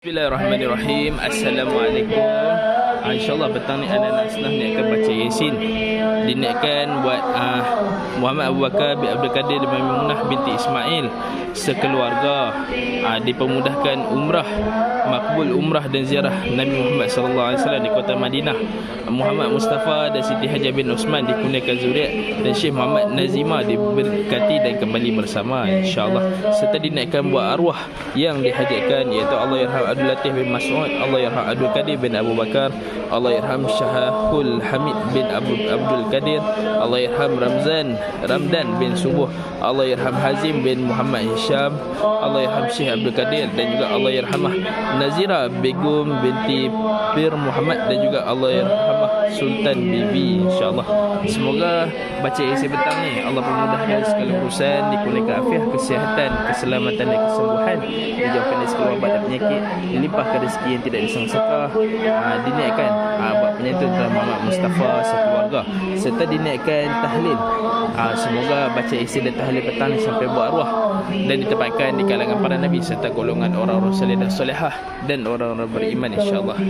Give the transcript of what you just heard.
Bismillahirrahmanirrahim. Assalamualaikum. InsyaAllah petang ni anak-anak senang ni akan baca Yasin. Diniatkan buat Muhammad Abu Bakar bin Abdul Qadir dan Maimunah binti Ismail sekeluarga, dipermudahkan umrah, makbul umrah dan ziarah Nabi Muhammad SAW di kota Madinah. Muhammad Mustafa dan Siti Hajar bin Osman dikurniakan zuriat, dan Syekh Muhammad Nazima diberkati dan kembali bersama insyaAllah. Serta dinaikkan buat arwah yang dihajatkan, iaitu Allahyarham Abdul Latif bin Mas'ud, Allahyarham Abdul Qadir bin Abu Bakar, Allahyarham Syahul Hamid bin Abdul Qadir, Allahyarham Ramdan bin Subuh, Allahyarham Hazim bin Muhammad Hisham, Allahyarham Syekh Abdul Qadir, dan juga Allahyarhamah Nazira Begum binti Pir Muhammad, dan juga Allahyarhamah Sultan Bibi insyaAllah. Semoga baca isi petang ni Allah permudahkan segala urusan, dikurniakan afiah, kesihatan, keselamatan dan kesembuhan, dijauhkan dari segala wabak dan penyakit, dilimpahkan rezeki yang tidak disangka-sangka, diniatkan buat penyantun Tuan Muhammad Mustafa sekeluarga, serta diniatkan tahlil. Semoga baca isi dan tahlil petang ni sampai buat arwah, dan ditempatkan di kalangan para nabi serta golongan orang-orang saleh dan solehah dan orang-orang beriman insyaAllah.